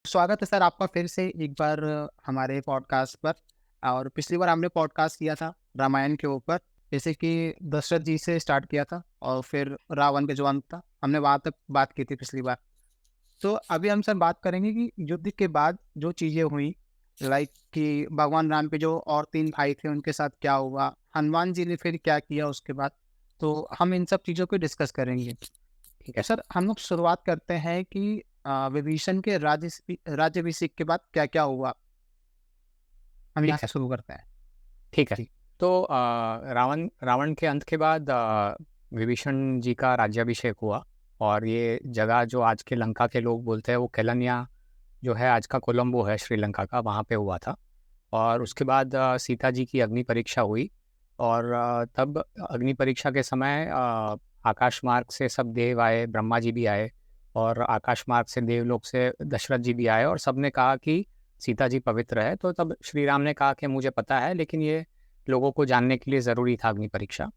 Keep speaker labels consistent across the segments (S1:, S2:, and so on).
S1: स्वागत है सर आपका फिर से एक बार हमारे पॉडकास्ट पर। और पिछली बार हमने पॉडकास्ट किया था रामायण के ऊपर, जैसे कि दशरथ जी से स्टार्ट किया था और फिर रावण का जो अंत था, हमने वहाँ तक बात की थी पिछली बार। तो अभी हम सर बात करेंगे कि युद्ध के बाद जो चीज़ें हुई, लाइक कि भगवान राम के जो और 3 भाई थे उनके साथ क्या हुआ, हनुमान जी ने फिर क्या किया उसके बाद, तो हम इन सब चीज़ों को डिस्कस करेंगे।
S2: ठीक
S1: तो
S2: है।
S1: सर हम लोग शुरुआत करते हैं कि विभीषण के राज्याभिषेक के बाद क्या-क्या हुआ? हम यहाँ
S2: ठीक
S1: से
S2: है।
S1: शुरू करते हैं।
S2: ठीक है।
S1: जी।
S2: तो रावण रावण के अंत के बाद विभीषण जी का राज्याभिषेक हुआ और ये जगह जो आज के लंका के लोग बोलते हैं वो केलनिया जो है, आज का कोलंबो है श्रीलंका का, वहाँ पे हुआ था। और उसके बाद सीता जी की अग्नि परीक्षा हुई और तब अग्नि परीक्षा के समय आकाश मार्ग से सब देव आए, ब्रह्मा जी भी आए और आकाश मार्ग से देवलोक से दशरथ जी भी आए और सबने कहा कि सीता जी पवित्र है। तो तब श्री राम ने कहा कि मुझे पता है, लेकिन ये लोगों को जानने के लिए ज़रूरी था अग्नि परीक्षा।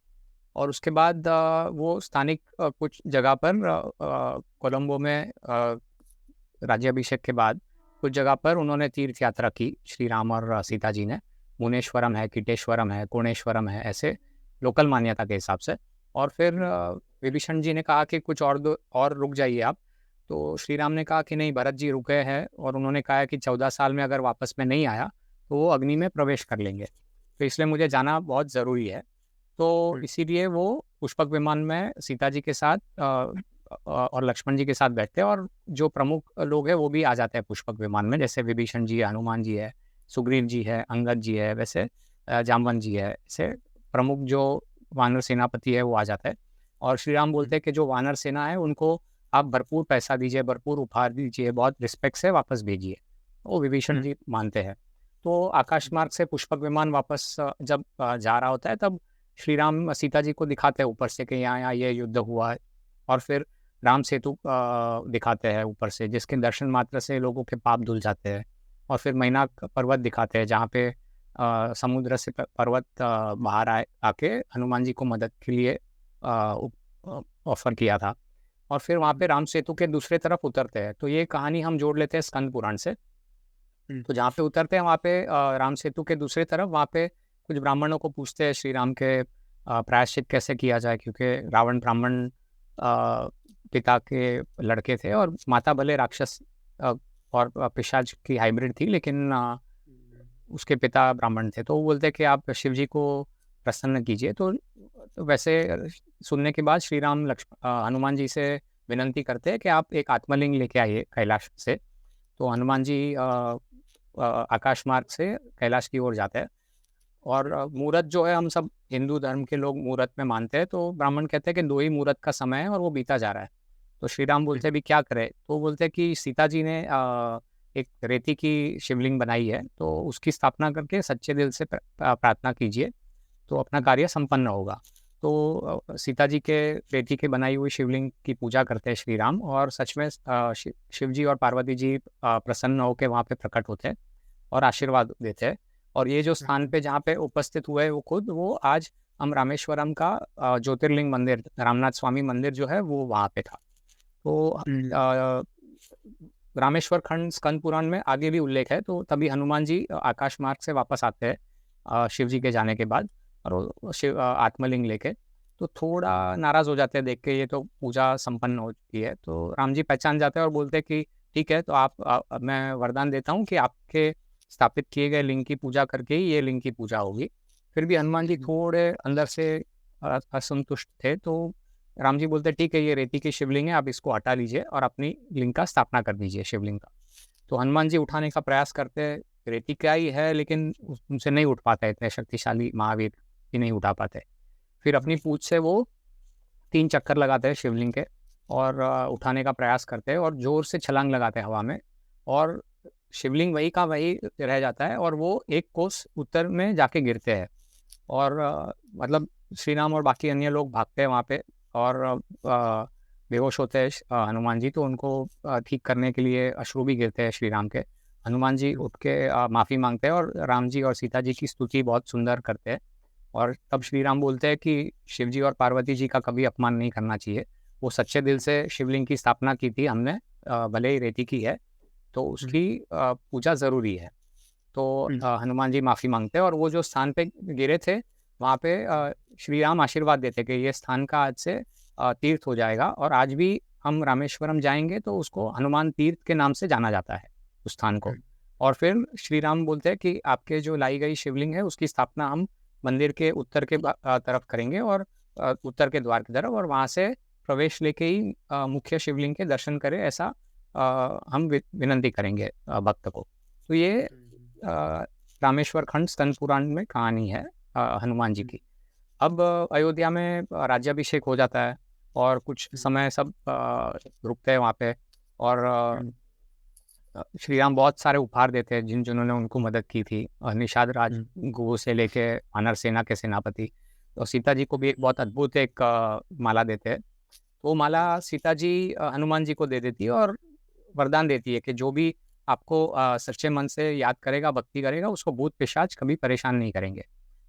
S2: और उसके बाद वो स्थानिक कुछ जगह पर कोलंबो में राज्याभिषेक के बाद कुछ जगह पर उन्होंने तीर्थ यात्रा की, श्री राम और सीता जी ने। मुनेश्वरम है, कीटेश्वरम है, कोणेश्वरम है, ऐसे लोकल मान्यता के हिसाब से। और फिर विभीषण जी ने कहा कि कुछ और रुक जाइए आप। तो श्री राम ने कहा कि नहीं, भरत जी रुके हैं और उन्होंने कहा है कि 14 साल में अगर वापस में नहीं आया तो वो अग्नि में प्रवेश कर लेंगे, तो इसलिए मुझे जाना बहुत ज़रूरी है। तो
S1: हुँ।
S2: इसीलिए वो पुष्पक विमान में सीता जी के साथ और लक्ष्मण जी के साथ बैठते हैं और जो प्रमुख लोग हैं वो भी आ जाते हैं पुष्पक विमान में, जैसे विभीषण जी है, हनुमान जी है, सुग्रीव जी है, अंगद जी है, वैसे जामवंत जी है, ऐसे प्रमुख जो वानर सेनापति है वो आ जाता है। और श्री राम
S1: हुँ,
S2: बोलते हैं कि जो वानर सेना है उनको आप भरपूर पैसा दीजिए, भरपूर उपहार दीजिए, बहुत रिस्पेक्ट से वापस भेजिए। वो विभीषण
S1: हुँ,
S2: जी मानते हैं। तो आकाश मार्ग से पुष्पक विमान वापस जब जा रहा होता है, तब श्री राम सीता जी को दिखाते हैं ऊपर से कि यहाँ-यहाँ ये युद्ध हुआ है। और फिर राम सेतु दिखाते हैं ऊपर से, जिसके दर्शन मात्र से लोगों के पाप धुल जाते हैं। और फिर मैनाक पर्वत दिखाते हैं, जहाँ पे समुद्र से पर्वत बाहर आके हनुमान जी को मदद के लिए ऑफर किया था। और फिर वहाँ
S1: हुँ,
S2: पे राम सेतु के दूसरे तरफ उतरते हैं। तो ये कहानी हम जोड़ लेते हैं स्कंद पुराण से।
S1: हुँ,
S2: तो जहाँ पे उतरते हैं वहाँ पे राम सेतु के दूसरे तरफ वहाँ पे कुछ ब्राह्मणों को पूछते हैं श्री राम के प्रायश्चित कैसे किया जाए, क्योंकि रावण ब्राह्मण पिता के लड़के थे और माता भले राक्षस और पिशाच की हाइब्रिड थी, लेकिन उसके पिता ब्राह्मण थे। तो वो बोलते हैं कि आप शिव जी को प्रसन्न कीजिए। तो वैसे सुनने के बाद श्री राम हनुमान जी से विनंती करते हैं कि आप एक आत्मलिंग लेके आइए कैलाश से। तो हनुमान जी आकाश मार्ग से कैलाश की ओर जाते हैं। और मुहूर्त जो है, हम सब हिंदू धर्म के लोग मुहूर्त में मानते हैं, तो ब्राह्मण कहते हैं कि 2 ही मुहूर्त का समय है और वो बीता जा रहा है। तो श्री राम
S1: हुँ,
S2: बोलते हैं, अभी क्या करें? तो वो बोलते हैं कि सीता जी ने एक रेती की शिवलिंग बनाई है, तो उसकी स्थापना करके सच्चे दिल से प्रार्थना कीजिए, तो अपना कार्य संपन्न होगा। तो सीता जी के रेती की बनाई हुई शिवलिंग की पूजा करते हैं श्री राम, और सच में शिव जी और पार्वती जी प्रसन्न होकर वहाँ पे प्रकट होते हैं और आशीर्वाद देते हैं। और ये जो
S1: हुँ,
S2: स्थान पे जहाँ पे उपस्थित हुए वो खुद वो आज हम रामेश्वरम का ज्योतिर्लिंग मंदिर, रामनाथ स्वामी मंदिर जो है वो वहाँ पे था। तो
S1: हुँ,
S2: रामेश्वर खंड स्कंद पुराण में आगे भी उल्लेख है। तो तभी हनुमान जी आकाश मार्ग से वापस आते हैं शिव जी के जाने के बाद, और वो आत्मलिंग लेके। तो थोड़ा नाराज़ हो जाते हैं देख के, ये तो पूजा संपन्न हो चुकी है। तो राम जी पहचान जाते हैं और बोलते हैं कि ठीक है, तो आप मैं वरदान देता हूँ कि आपके स्थापित किए गए लिंग की पूजा करके ही ये लिंग की पूजा होगी। फिर भी हनुमान जी
S1: हुँ,
S2: थोड़े अंदर से असंतुष्ट थे। तो राम जी बोलते हैं, ठीक है, ये रेती की शिवलिंग है, आप इसको हटा लीजिए और अपनी लिंग का स्थापना कर दीजिए, शिवलिंग का। तो हनुमान जी उठाने का प्रयास करते हैं, रेती का ही है लेकिन उनसे नहीं उठ पाता है, इतने शक्तिशाली महावीर भी नहीं उठा पाते। फिर अपनी पूँछ से वो 3 चक्कर लगाते हैं शिवलिंग के और उठाने का प्रयास करते हैं और ज़ोर से छलांग लगाते हैं हवा में, और शिवलिंग वहीं का वहीं रह जाता है और वो 1 कोस उत्तर में जाके गिरते हैं। और मतलब श्री राम और बाकी अन्य लोग भागते हैं वहाँ पे और बेहोश होते हैं हनुमान जी, तो उनको ठीक करने के लिए अश्रु भी गिरते हैं श्री राम के। हनुमान जी
S1: हुँ,
S2: उठ के माफ़ी माँगते हैं और राम जी और सीता जी की स्तुति बहुत सुंदर करते हैं। और तब श्री राम बोलते हैं कि शिव जी और पार्वती जी का कभी अपमान नहीं करना चाहिए। वो सच्चे दिल से शिवलिंग की स्थापना की थी हमने, भले ही रेती की है, तो उसकी पूजा ज़रूरी है। तो हनुमान जी माफ़ी मांगते हैं और वो जो स्थान पे गिरे थे वहाँ पे श्री राम आशीर्वाद देते कि ये स्थान का आज से तीर्थ हो जाएगा, और आज भी हम रामेश्वरम जाएंगे तो उसको हनुमान तीर्थ के नाम से जाना जाता है उस स्थान को। और फिर श्री राम बोलते हैं कि आपके जो लाई गई शिवलिंग है उसकी स्थापना हम मंदिर के उत्तर के तरफ करेंगे, और उत्तर के द्वार की तरफ, और वहाँ से प्रवेश लेके ही मुख्य शिवलिंग के दर्शन करें, ऐसा हम विनंती करेंगे भक्त को। तो ये रामेश्वर खंड स्तन पुराण में कहानी है हनुमान जी की। अब अयोध्या में राज्याभिषेक हो जाता है और कुछ समय सब रुकते हैं वहाँ पे, और श्री राम बहुत सारे उपहार देते हैं जिन्होंने उनको मदद की थी, निषाद राज गुरु से लेके वानर सेना के सेनापति। तो सीता जी को भी एक बहुत अद्भुत एक माला देते हैं। वो माला सीता जी हनुमान जी को दे देती है और वरदान देती है कि जो भी आपको सच्चे मन से याद करेगा, भक्ति करेगा, उसको भूत पिशाच कभी परेशान नहीं करेंगे।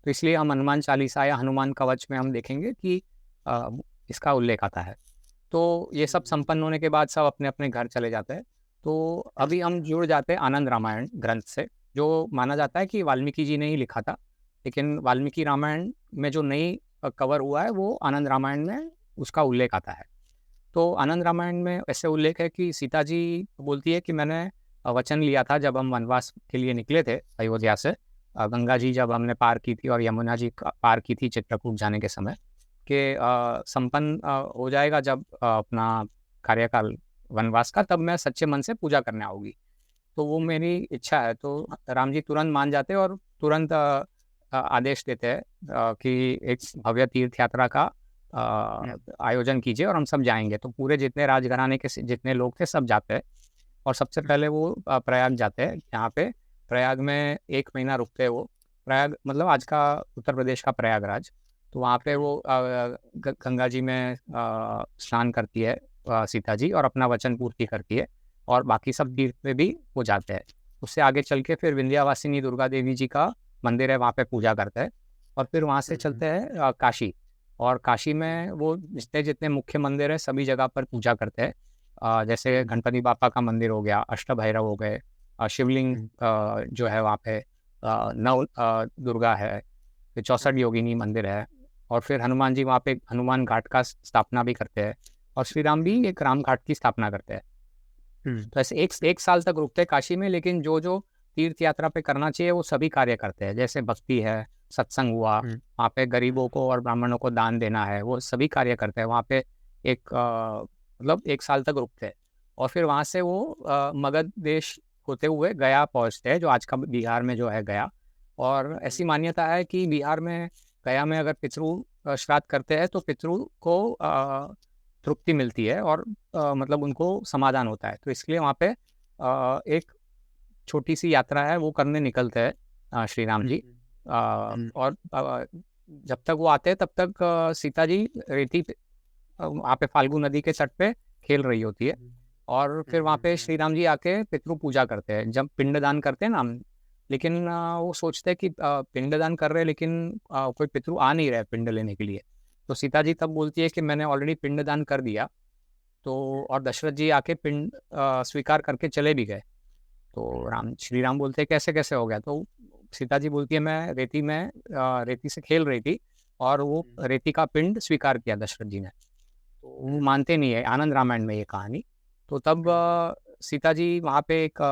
S2: तो इसलिए हम हनुमान चालीसा या हनुमान कवच में हम देखेंगे कि इसका उल्लेख आता है। तो ये सब संपन्न होने के बाद सब अपने अपने घर चले जाते हैं। तो अभी हम जुड़ जाते हैं आनंद रामायण ग्रंथ से, जो माना जाता है कि वाल्मीकि जी ने ही लिखा था, लेकिन वाल्मीकि रामायण में जो नई कवर हुआ है वो आनंद रामायण में उसका उल्लेख आता है। तो आनंद रामायण में ऐसे उल्लेख है कि सीता जी बोलती है कि मैंने वचन लिया था जब हम वनवास के लिए निकले थे अयोध्या से, गंगा जी जब हमने पार की थी और यमुना जी पार की थी चित्रकूट जाने के समय, कि संपन्न हो जाएगा जब अपना कार्यकाल वनवास का, तब मैं सच्चे मन से पूजा करने आऊँगी। तो वो मेरी इच्छा है। तो राम जी तुरंत मान जाते हैं और तुरंत आदेश देते हैं कि एक भव्य तीर्थ यात्रा का आयोजन कीजिए और हम सब जाएंगे। तो पूरे जितने राजघराने के जितने लोग थे सब जाते हैं, और सबसे पहले वो प्रयाग जाते हैं। यहाँ पे प्रयाग में 1 महीना रुकते हैं वो। प्रयाग मतलब आज का उत्तर प्रदेश का प्रयागराज। तो वहाँ पे वो गंगा जी में स्नान करती है सीता जी, और अपना वचन पूर्ति करती है, और बाकी सब तीर्थ में भी वो जाते हैं। उससे आगे चल के फिर विंध्यावासिनी दुर्गा देवी जी का मंदिर है, वहाँ पे पूजा करते हैं, और फिर वहाँ से चलते हैं काशी। और काशी में वो जितने जितने मुख्य मंदिर है सभी जगह पर पूजा करते हैं। जैसे गणपति बापा का मंदिर हो गया, अष्टभैरव हो गए, शिवलिंग जो है वहाँ पे, नव दुर्गा है, फिर 64 योगिनी मंदिर है, और फिर हनुमान जी वहाँ पे हनुमान घाट का स्थापना भी करते हैं, और श्री राम भी एक राम घाट की स्थापना करते हैं। तो ऐसे एक साल तक रुकते हैं काशी में, लेकिन जो जो तीर्थ यात्रा पे करना चाहिए वो सभी कार्य करते हैं। जैसे भक्ति है, सत्संग हुआ, वहाँ पे गरीबों को और ब्राह्मणों को दान देना है, वो सभी कार्य करते हैं वहाँ पे। एक मतलब 1 साल तक रुकते हैं, और फिर वहाँ से वो मगध देश होते हुए गया पहुँचते हैं, जो आज का बिहार में जो है गया। और ऐसी मान्यता है कि बिहार में गया में अगर पितृ श्राद्ध करते हैं तो पितृ को तृप्ति मिलती है, और मतलब उनको समाधान होता है। तो इसलिए वहाँ पे एक छोटी सी यात्रा है वो करने निकलते हैं श्री राम जी। और जब तक वो आते हैं तब तक सीता जी रेती पे वहाँ पे फाल्गु नदी के तट पे खेल रही होती है, और फिर वहाँ पे श्री राम जी आके पितृ पूजा करते हैं, जब पिंडदान करते हैं ना हम। लेकिन वो सोचते हैं कि पिंडदान कर रहे हैं, लेकिन कोई पितृ आ नहीं रहे पिंड लेने के लिए। तो सीता जी तब बोलती है कि मैंने ऑलरेडी पिंडदान कर दिया। तो और दशरथ जी आके पिंड स्वीकार करके चले भी गए। तो श्री राम बोलते हैं कैसे कैसे हो गया? तो सीता जी बोलती है मैं रेती से खेल रही थी और वो रेती का पिंड स्वीकार किया दशरथ जी ने। तो वो मानते नहीं है, आनंद रामायण में ये कहानी। तो तब सीता जी वहाँ पे एक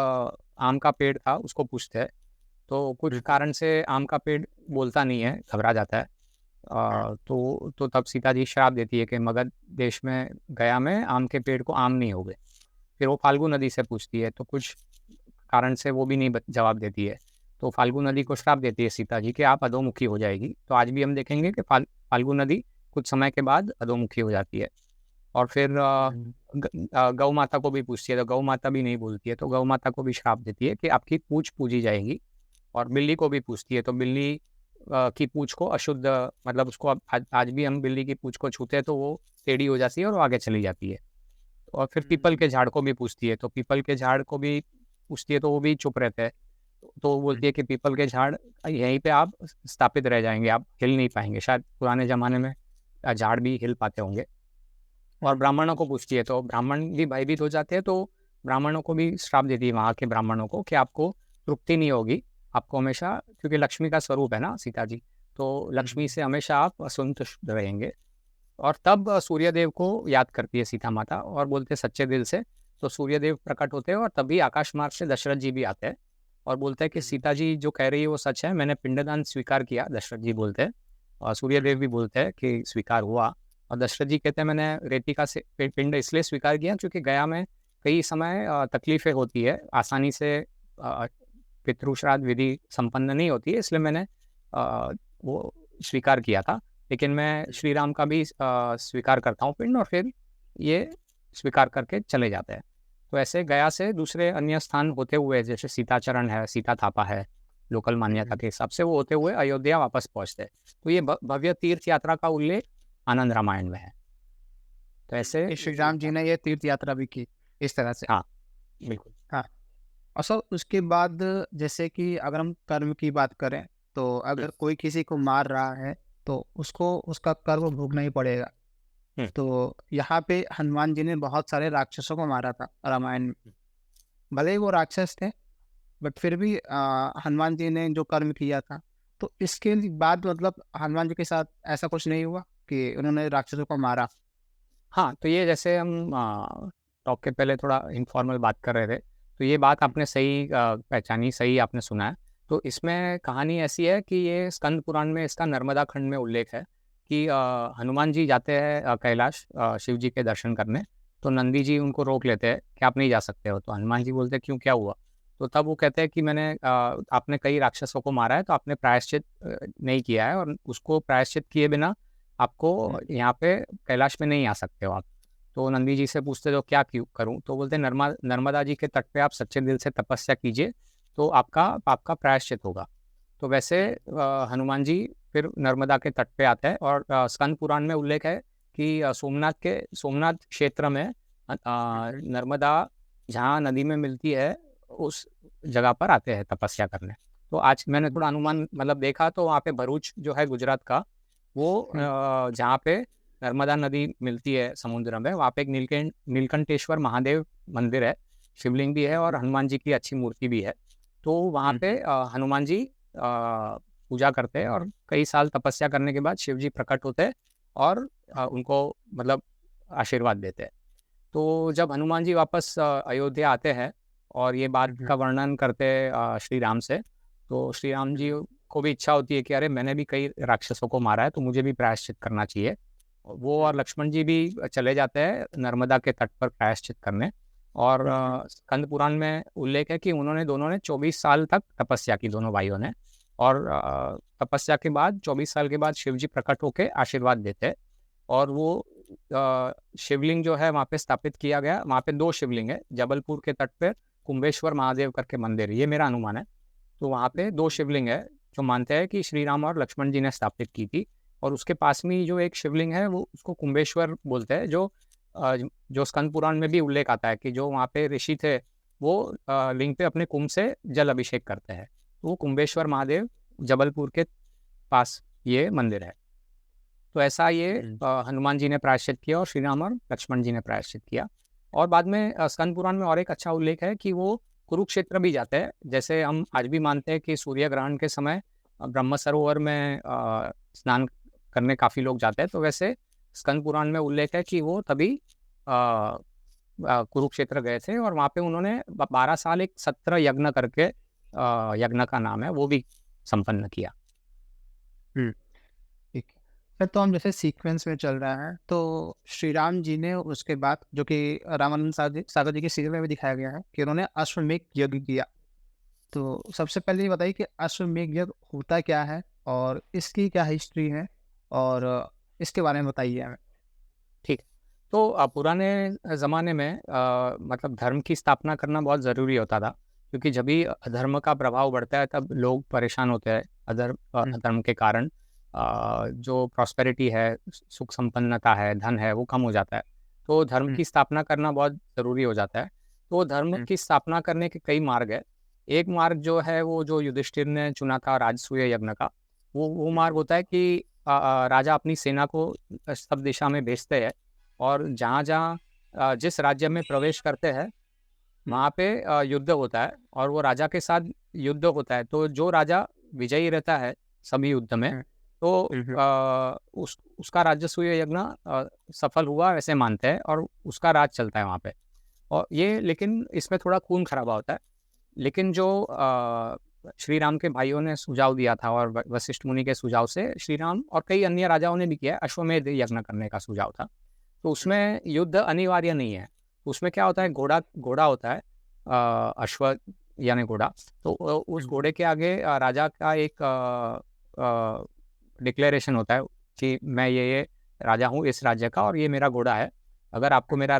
S2: आम का पेड़ था, उसको पूछते हैं। तो कुछ कारण से आम का पेड़ बोलता नहीं है, घबरा जाता है। तो तब सीता जी श्राप देती है कि मगध देश में गया में आम के पेड़ को आम नहीं हो गए। फिर वो फाल्गु नदी से पूछती है, तो कुछ कारण से वो भी नहीं जवाब देती है। तो फाल्गु नदी को श्राप देती है सीता जी कि आप अधोमुखी हो जाएगी। तो आज भी हम देखेंगे कि फाल्गु नदी कुछ समय के बाद अधोमुखी हो जाती है। और फिर गौ माता को भी पूछती है, तो गौ माता भी नहीं बोलती है। तो गौ माता को भी श्राप देती है कि आपकी पूछ पूजी जाएगी। और बिल्ली को भी पूछती है, तो बिल्ली की पूछ को अशुद्ध, मतलब उसको आज भी हम बिल्ली की पूछ को छूते हैं तो वो टेढ़ी हो जाती है और वो आगे चली जाती है। और फिर पीपल के झाड़ को भी पूछती है, तो पीपल के झाड़ को भी पूछती है तो वो भी चुप रहते हैं। तो वो बोलती है कि पीपल के झाड़ यहीं पे आप स्थापित रह जाएंगे, आप हिल नहीं पाएंगे। शायद पुराने ज़माने में झाड़ भी हिल पाते होंगे। और ब्राह्मणों को पूछती है, तो ब्राह्मण भी भयभीत हो जाते हैं। तो ब्राह्मणों को भी श्राप देती है, वहाँ के ब्राह्मणों को, कि आपको तृप्ति नहीं होगी, आपको हमेशा, क्योंकि लक्ष्मी का स्वरूप है ना सीता जी, तो लक्ष्मी से हमेशा आप असंतुष्ट रहेंगे। और तब सूर्यदेव को याद करती है सीता माता और बोलते सच्चे दिल से, तो सूर्यदेव प्रकट होते हैं और तभी आकाश मार्ग से दशरथ जी भी आते हैं और बोलते हैं कि सीता जी जो कह रही है वो सच है, मैंने पिंडदान स्वीकार किया, दशरथ जी बोलते हैं। और सूर्यदेव भी बोलते हैं कि स्वीकार हुआ। और दशरथ जी कहते हैं मैंने रेती का पिंड इसलिए स्वीकार किया क्योंकि गया में कई समय तकलीफें होती है, आसानी से पितृश्राद्ध विधि संपन्न नहीं होती है, इसलिए मैंने वो स्वीकार किया था। लेकिन मैं श्री राम का भी स्वीकार करता हूँ पिंड, और फिर ये स्वीकार करके चले जाते हैं। तो ऐसे गया से दूसरे अन्य स्थान होते हुए, जैसे सीताचरण है, सीता थापा है, लोकल मान्यता के हिसाब से वो होते हुए अयोध्या वापस पहुँचते हैं। तो ये भव्य तीर्थ यात्रा का उल्लेख आनंद रामायण में है। तो ऐसे
S1: श्री राम जी ने ये तीर्थ यात्रा भी की इस तरह से।
S2: हाँ, बिल्कुल।
S1: हाँ, और सर उसके बाद जैसे कि अगर हम कर्म की बात करें, तो अगर कोई किसी को मार रहा है तो उसको उसका कर्म भोगना ही पड़ेगा।
S2: हम्म,
S1: तो यहाँ पे हनुमान जी ने बहुत सारे राक्षसों को मारा था रामायण में। भले ही वो राक्षस थे, बट फिर भी हनुमान जी ने जो कर्म किया था, तो इसके बाद मतलब हनुमान जी के साथ ऐसा कुछ नहीं हुआ कि उन्होंने राक्षसों को मारा।
S2: हाँ, तो ये जैसे हम टॉक के पहले थोड़ा इनफॉर्मल बात कर रहे थे, तो ये बात आपने सही पहचानी, सही आपने सुना है। तो इसमें कहानी ऐसी है कि ये स्कंद पुराण में इसका नर्मदा खंड में उल्लेख है कि हनुमान जी जाते हैं कैलाश शिव जी के दर्शन करने, तो नंदी जी उनको रोक लेते हैं कि आप नहीं जा सकते हो। तो हनुमान जी बोलते हैं क्यों, क्या हुआ? तो तब वो कहते हैं कि मैंने आपने कई राक्षसों को मारा है, तो आपने प्रायश्चित नहीं किया है, और उसको प्रायश्चित किए बिना आपको यहाँ पे कैलाश में नहीं आ सकते हो आप। तो नंदी जी से पूछते तो क्या क्यों करूँ? तो बोलते नर्मदा जी के तट पे आप सच्चे दिल से तपस्या कीजिए, तो आपका आपका प्रायश्चित होगा। तो वैसे हनुमान जी फिर नर्मदा के तट पे आते हैं, और स्कंद पुराण में उल्लेख है कि सोमनाथ क्षेत्र में नर्मदा जहाँ नदी में मिलती है उस जगह पर आते हैं तपस्या करने। तो आज मैंने थोड़ा अनुमान मतलब देखा, तो वहाँ पे भरूच जो है गुजरात का, वो जहाँ पे नर्मदा नदी मिलती है समुद्र में, वहाँ पे एक नीलकंठेश्वर महादेव मंदिर है, शिवलिंग भी है और हनुमान जी की अच्छी मूर्ति भी है। तो वहाँ पे हनुमान जी पूजा करते हैं, और कई साल तपस्या करने के बाद शिव जी प्रकट होते हैं और उनको मतलब आशीर्वाद देते हैं। तो जब हनुमान जी वापस अयोध्या आते हैं और ये बात का वर्णन करते हैं श्री राम से, तो श्री राम जी को भी इच्छा होती है कि अरे मैंने भी कई राक्षसों को मारा है, तो मुझे भी प्रायश्चित करना चाहिए। वो और लक्ष्मण जी भी चले जाते हैं नर्मदा के तट पर प्रायश्चित करने। और स्कंद पुराण में उल्लेख है कि उन्होंने दोनों ने 24 साल तक तपस्या की, दोनों भाइयों ने। और तपस्या के बाद 24 साल के बाद शिव जी प्रकट होकर आशीर्वाद देते हैं, और वो शिवलिंग जो है वहाँ पे स्थापित किया गया। वहाँ पे 2 शिवलिंग है, जबलपुर के तट पर कुंभेश्वर महादेव करके मंदिर, ये मेरा अनुमान है। तो वहाँ पे 2 शिवलिंग है जो मानते हैं कि श्री राम और लक्ष्मण जी ने स्थापित की थी। और उसके पास में जो एक शिवलिंग है वो उसको कुंभेश्वर बोलते हैं, जो स्कंद पुराण में भी उल्लेख आता है कि जो वहाँ पे ऋषि थे वो लिंग पे अपने कुंभ से जल अभिषेक करते हैं। तो वो कुंभेश्वर महादेव जबलपुर के पास ये मंदिर है। तो ऐसा ये हनुमान जी ने प्रायश्चित किया और श्री राम और लक्ष्मण जी ने प्रायश्चित किया। और बाद में स्कंद पुराण में और एक अच्छा उल्लेख है कि वो कुरुक्षेत्र भी जाते हैं। जैसे हम आज भी मानते हैं कि सूर्य ग्रहण के समय ब्रह्म सरोवर में स्नान करने काफ़ी लोग जाते हैं, तो वैसे स्कंद पुराण में उल्लेख है कि वो तभी कुरुक्षेत्र गए थे, और वहाँ पे उन्होंने 12 साल एक सत्र यज्ञ करके, यज्ञ का नाम है, वो भी संपन्न किया।
S1: ठीक है। फिर तो हम जैसे सीक्वेंस में चल रहा है, तो श्री राम जी ने उसके बाद, जो कि रामानंद सागर जी के सीरियल में भी दिखाया गया है, कि उन्होंने अश्वमेध यज्ञ किया। तो सबसे पहले ये बताइए कि अश्वमेध यज्ञ होता क्या है और इसकी क्या हिस्ट्री है, और इसके बारे में बताइए हमें।
S2: ठीक। तो पुराने ज़माने में मतलब धर्म की स्थापना करना बहुत ज़रूरी होता था, क्योंकि जब भी अधर्म का प्रभाव बढ़ता है तब लोग परेशान होते हैं। अधर्म के कारण जो प्रॉस्पेरिटी है, सुख संपन्नता है, धन है, वो कम हो जाता है। तो धर्म की स्थापना करना बहुत ज़रूरी हो जाता है। तो धर्म की स्थापना करने के कई मार्ग है। एक मार्ग जो है वो जो युधिष्ठिर ने चुना था राजसूय यज्ञ का, वो मार्ग होता है कि राजा अपनी सेना को सब दिशा में भेजते हैं, और जहाँ जहाँ जिस राज्य में प्रवेश करते हैं वहाँ पे युद्ध होता है और वो राजा के साथ युद्ध होता है, तो जो राजा विजयी रहता है सभी युद्ध में, तो उसका राजसूय यज्ञ सफल हुआ वैसे मानते हैं और उसका राज चलता है वहाँ पे। और ये लेकिन इसमें थोड़ा खून खराबा होता है। लेकिन जो श्री राम के भाइयों ने सुझाव दिया था और वशिष्ठ मुनि के सुझाव से श्री राम और कई अन्य राजाओं ने भी किया है, अश्वमेध यज्ञ करने का सुझाव था। तो उसमें युद्ध अनिवार्य नहीं है। उसमें क्या होता है, घोड़ा होता है, अश्व यानी घोड़ा। तो उस घोड़े के आगे राजा का एक डिक्लेरेशन होता है कि मैं ये राजा हूँ इस राज्य का और ये मेरा घोड़ा है। अगर आपको मेरा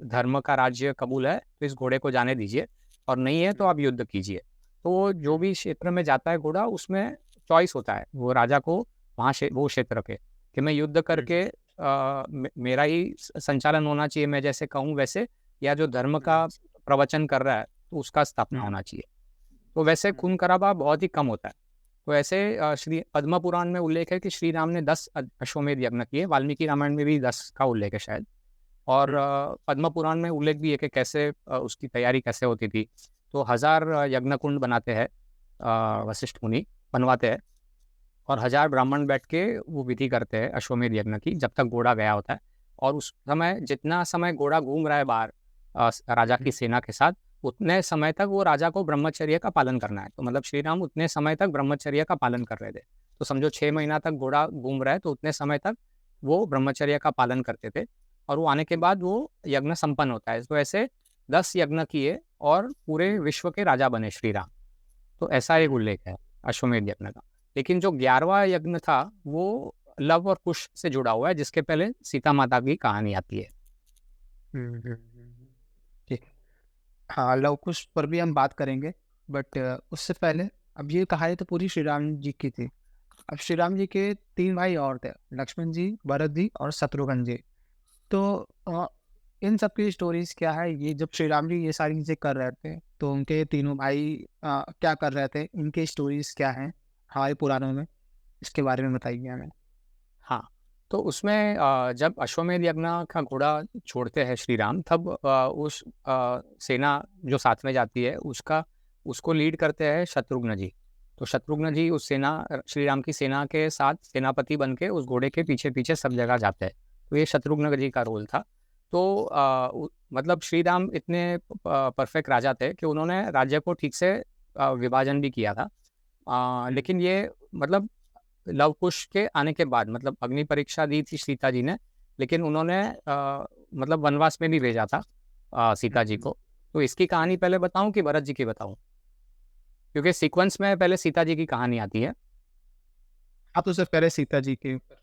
S2: धर्म का राज्य कबूल है तो इस घोड़े को जाने दीजिए, और नहीं है तो आप युद्ध कीजिए। तो जो भी क्षेत्र में जाता है घोड़ा, उसमें चॉइस होता है वो राजा को वहाँ वो क्षेत्र के कि मैं युद्ध करके मेरा ही संचालन होना चाहिए, मैं जैसे कहूँ वैसे, या जो धर्म का प्रवचन कर रहा है तो उसका स्थापना होना चाहिए। तो वैसे खून खराबा बहुत ही कम होता है। तो ऐसे श्री पद्म पुराण में उल्लेख है कि श्री राम ने 10 अश्वमेध यज्ञ किए। वाल्मीकि रामायण में भी 10 का उल्लेख है शायद। और पद्म पुराण में उल्लेख भी है कि कैसे उसकी तैयारी कैसे होती थी। तो 1000 यज्ञ कुंड बनाते हैं वशिष्ठ मुनि, बनवाते हैं, और 1000 ब्राह्मण बैठ के वो विधि करते हैं अश्वमेध यज्ञ की, जब तक घोड़ा गया होता है। और उस समय जितना समय घोड़ा घूम रहा है बाहर राजा की सेना के साथ, उतने समय तक वो राजा को ब्रह्मचर्य का पालन करना है। तो मतलब श्री राम उतने समय तक ब्रह्मचर्य का पालन कर रहे थे। तो समझो 6 महीना तक घोड़ा घूम रहा है, तो उतने समय तक वो ब्रह्मचर्य का पालन करते थे। और वो आने के बाद वो यज्ञ संपन्न होता है। तो ऐसे 10 यज्ञ किए और पूरे विश्व के राजा बने श्री राम। तो ऐसा एक उल्लेख है अश्वमेध यज्ञ का। लेकिन जो 11वां यज्ञ था वो लव और कुश से जुड़ा हुआ है, जिसके पहले सीता माता की कहानी आती है।
S1: ठीक। हाँ, लव कुश पर भी हम बात करेंगे, बट उससे पहले अब ये कहानी तो पूरी श्री राम जी की थी। अब श्री राम जी के 3 भाई और थे, लक्ष्मण जी, भरत जी और शत्रुघ्न जी। तो इन सब की स्टोरीज क्या है? ये जब श्री राम जी ये सारी चीज़ें कर रहे थे, तो उनके तीनों भाई क्या कर रहे थे? इनके स्टोरीज क्या हैं हमारे पुराणों में? इसके बारे में बताइए हमें।
S2: हाँ, तो उसमें जब अश्वमेध यज्ञ का घोड़ा छोड़ते हैं श्री राम, तब उस सेना जो साथ में जाती है उसको लीड करते हैं शत्रुघ्न जी। तो शत्रुघ्न जी उस सेना श्री राम की सेना के साथ सेनापति बन के उस घोड़े के पीछे पीछे सब जगह जाते हैं। तो ये शत्रुघ्न जी का रोल था। तो मतलब श्री राम इतने परफेक्ट राजा थे कि उन्होंने राज्य को ठीक से विभाजन भी किया था। लेकिन ये मतलब लव कुश के आने के बाद, मतलब अग्नि परीक्षा दी थी सीता जी ने, लेकिन उन्होंने मतलब वनवास में भी भेजा था सीता जी को। तो इसकी कहानी पहले बताऊं कि भरत जी की बताऊं? क्योंकि सीक्वेंस में पहले सीता जी की कहानी आती है।
S1: आप तो सिर्फ कह रहे सीता जी के ऊपर।